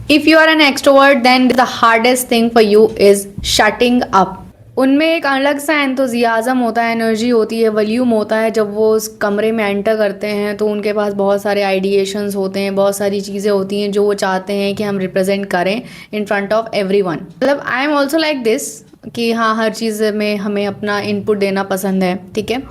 If you are an extrovert then the hardest thing for you is shutting up. उनमें एक अलग सा enthusiasm होता है, एनर्जी होती है, वॉल्यूम होता है। जब वो उस कमरे में एंटर करते हैं तो उनके पास बहुत सारे आइडिएशंस होते हैं, बहुत सारी चीज़ें होती हैं जो वो चाहते हैं कि हम रिप्रेजेंट करें इन फ्रंट ऑफ एवरीवन। मतलब I am also like this कि हाँ, हर चीज़ में हमें अपना इनपुट देना पसंद है, ठीक है।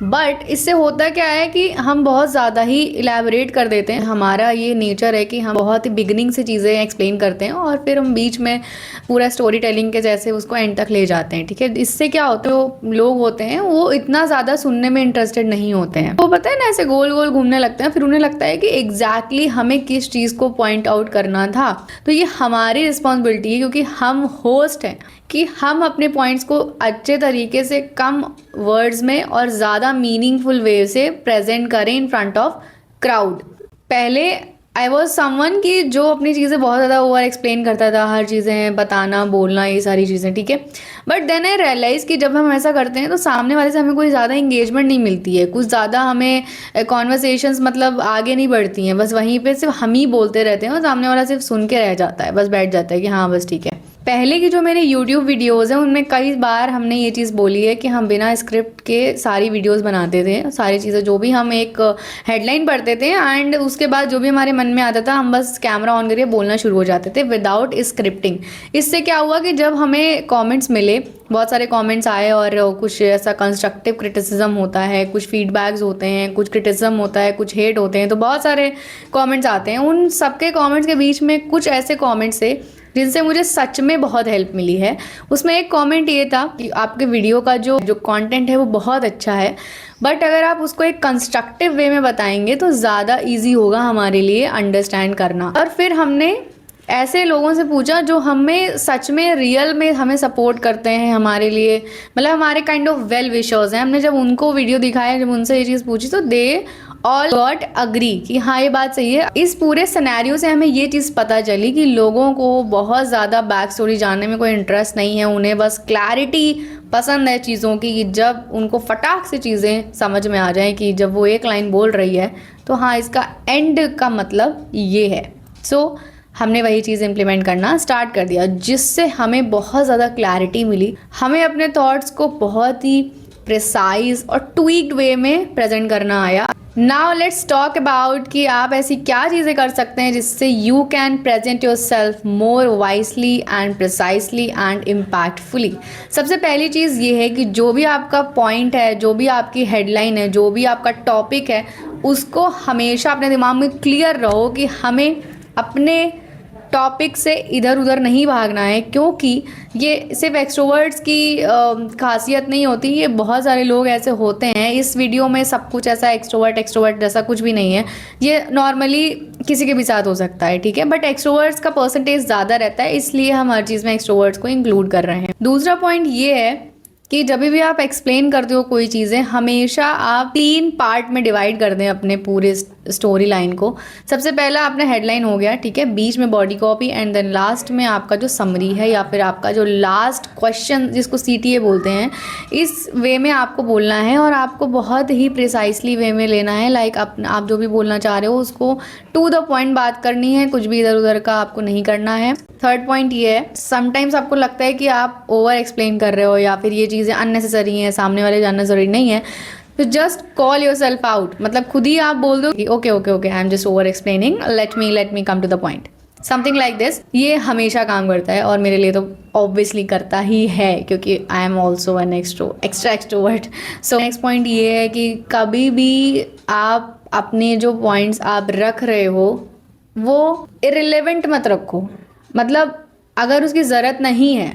बट इससे होता क्या है कि हम बहुत ज़्यादा ही इलेबोरेट कर देते हैं। हमारा ये नेचर है कि हम बहुत ही बिगनिंग से चीज़ें एक्सप्लेन करते हैं और फिर हम बीच में पूरा स्टोरी टेलिंग के जैसे उसको एंड तक ले जाते हैं, ठीक है। इससे क्या होता है, वो लोग होते हैं वो इतना ज़्यादा सुनने में इंटरेस्टेड नहीं होते हैं। वो पता है ना, ऐसे गोल गोल घूमने लगते हैं। फिर उन्हें लगता है कि एग्जैक्टली हमें किस चीज़ को पॉइंट आउट करना था। तो ये हमारी रिस्पॉन्सिबिलिटी है क्योंकि हम होस्ट हैं कि हम अपने पॉइंट्स को अच्छे तरीके से कम वर्ड्स में और ज़्यादा मीनिंगफुल वे से प्रेजेंट करें इन फ्रंट ऑफ क्राउड। पहले आई वॉज समवन कि जो अपनी चीज़ें बहुत ज़्यादा ओवर एक्सप्लेन करता था, हर चीज़ें बताना, बोलना, ये सारी चीज़ें, ठीक है। बट देन आई रियलाइज़ कि जब हम ऐसा करते हैं तो सामने वाले से हमें कोई ज़्यादा इंगेजमेंट नहीं मिलती है, कुछ ज़्यादा हमें कॉन्वर्सेशंस मतलब आगे नहीं बढ़ती हैं। बस वहीं पे सिर्फ हम ही बोलते रहते हैं और सामने वाला सिर्फ सुन के रह जाता है, बस बैठ जाता है कि हाँ बस ठीक है। पहले की जो मेरे YouTube वीडियोज़ हैं उनमें कई बार हमने ये चीज़ बोली है कि हम बिना स्क्रिप्ट के सारी वीडियोज़ बनाते थे। सारी चीज़ें जो भी हम एक हेडलाइन पढ़ते थे एंड उसके बाद जो भी हमारे मन में आता था हम बस कैमरा ऑन करके बोलना शुरू हो जाते थे विदाउट स्क्रिप्टिंग। इससे क्या हुआ कि जब हमें कमेंट्स मिले, बहुत सारे कमेंट्स आए और कुछ ऐसा कंस्ट्रक्टिव क्रिटिसिज्म होता है, कुछ फीडबैक्स होते हैं, कुछ क्रिटिसिज्म होता है, कुछ हेट होते हैं, तो बहुत सारे कमेंट्स आते हैं। उन सबके कमेंट्स के बीच में कुछ ऐसे कमेंट्स थे जिनसे मुझे सच में बहुत हेल्प मिली है। उसमें एक कमेंट ये था कि आपके वीडियो का जो कंटेंट है वो बहुत अच्छा है, बट अगर आप उसको एक कंस्ट्रक्टिव वे में बताएंगे तो ज़्यादा इजी होगा हमारे लिए अंडरस्टैंड करना। और फिर हमने ऐसे लोगों से पूछा जो हमें सच में रियल में हमें सपोर्ट करते हैं, हमारे लिए मतलब हमारे काइंड ऑफ वेल विशर्स हैं। हमने जब उनको वीडियो दिखाया, जब उनसे ये चीज़ पूछी तो दे ऑल गॉट अग्री कि हाँ ये बात सही है। इस पूरे सिनेरियो से हमें ये चीज़ पता चली कि लोगों को बहुत ज़्यादा बैक स्टोरी जानने में कोई इंटरेस्ट नहीं है, उन्हें बस क्लैरिटी पसंद है चीज़ों की, कि जब उनको फटाक से चीज़ें समझ में आ जाए कि जब वो एक लाइन बोल रही है तो हाँ इसका एंड का मतलब ये है। सो हमने वही चीज़ इम्प्लीमेंट करना स्टार्ट कर दिया जिससे हमें बहुत ज़्यादा क्लैरिटी मिली। हमें अपने थॉट्स को बहुत ही प्रिसाइज और ट्वीक्ड वे में प्रेजेंट करना आया। नाउ लेट्स टॉक अबाउट कि आप ऐसी क्या चीज़ें कर सकते हैं जिससे you can present your self more wisely and precisely and impactfully. सबसे पहली चीज़ ये है कि जो भी आपका पॉइंट है, जो भी आपकी हेडलाइन है, जो भी आपका टॉपिक है, उसको हमेशा अपने दिमाग में क्लियर रहो कि हमें अपने टॉपिक से इधर उधर नहीं भागना है। क्योंकि ये सिर्फ एक्सट्रोवर्ट्स की खासियत नहीं होती, ये बहुत सारे लोग ऐसे होते हैं। इस वीडियो में सब कुछ ऐसा एक्सट्रोवर्ट जैसा कुछ भी नहीं है, ये नॉर्मली किसी के भी साथ हो सकता है, ठीक है। बट एक्सट्रोवर्ट्स का परसेंटेज ज़्यादा रहता है, इसलिए हम हर चीज़ में एक्सट्रोवर्ट्स को इंक्लूड कर रहे हैं। दूसरा पॉइंट ये है कि जब भी आप एक्सप्लेन करते हो कोई चीज़ें, हमेशा आप 3 पार्ट में डिवाइड कर दें अपने पूरे स्टोरी लाइन को। सबसे पहला आपने हेडलाइन हो गया, ठीक है, बीच में body copy and then last में आपका जो समरी है या फिर आपका जो लास्ट क्वेश्चन जिसको CTA बोलते हैं, इस वे में आपको बोलना है और आपको बहुत ही प्रिसाइसली वे में लेना है। लाइक आप जो भी बोलना चाह रहे हो उसको टू द पॉइंट बात करनी है, कुछ भी इधर उधर का आपको नहीं करना है। थर्ड पॉइंट ये है, समटाइम्स आपको लगता है कि आप ओवर एक्सप्लेन कर रहे हो या फिर ये चीज़ें अननेसेसरी हैं, सामने वाले जानना ज़रूरी नहीं है, तो just call yourself out. मतलब खुद ही आप बोल दो कि okay okay okay I am just over explaining, let me come to the point, something like this. ये हमेशा काम करता है और मेरे लिए तो ऑब्वियसली करता ही है क्योंकि आई am also an extra extrovert. So next point ये है कि कभी भी आप अपने जो पॉइंट्स आप रख रहे हो वो इर्रिलेवेंट मत रखो। मतलब अगर उसकी ज़रूरत नहीं है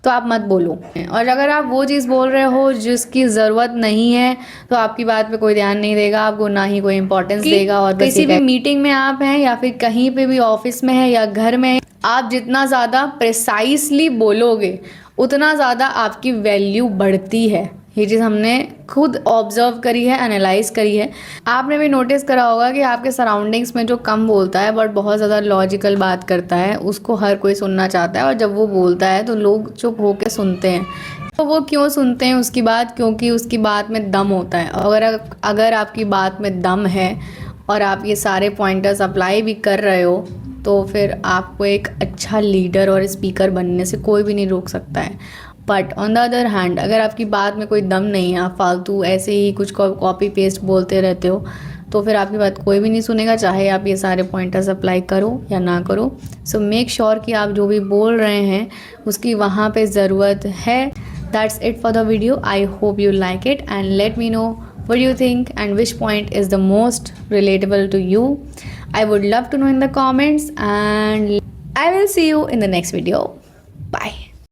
तो आप मत बोलो, और अगर आप वो चीज़ बोल रहे हो जिसकी ज़रूरत नहीं है तो आपकी बात पे कोई ध्यान नहीं देगा, आपको ना ही कोई इंपॉर्टेंस देगा। और किसी भी मीटिंग में आप हैं या फिर कहीं पे भी ऑफिस में है या घर में, आप जितना ज़्यादा प्रिसाइसली बोलोगे उतना ज़्यादा आपकी वैल्यू बढ़ती है। ये चीज़ हमने खुद ऑब्जर्व करी है, एनालाइज करी है। आपने भी नोटिस करा होगा कि आपके सराउंडिंग्स में जो कम बोलता है बट बहुत ज़्यादा लॉजिकल बात करता है, उसको हर कोई सुनना चाहता है और जब वो बोलता है तो लोग चुप होकर सुनते हैं। तो वो क्यों सुनते हैं उसकी बात? क्योंकि उसकी बात में दम होता है। अगर आपकी बात में दम है और आप ये सारे पॉइंटर्स अप्लाई भी कर रहे हो तो फिर आपको एक अच्छा लीडर और स्पीकर बनने से कोई भी नहीं रोक सकता है। But on the other hand, अगर आपकी बात में कोई दम नहीं है, आप फालतू ऐसे ही कुछ कॉपी पेस्ट बोलते रहते हो, तो फिर आपकी बात कोई भी नहीं सुनेगा, चाहे आप ये सारे पॉइंटर्स अप्लाई करो या ना करो। सो मेक श्योर कि आप जो भी बोल रहे हैं उसकी वहाँ पे ज़रूरत है। That's it for the video. I hope you like it and let me know what do you think and which point is the most relatable to you. I would love to know in the comments, and I will see you in the next video. Bye.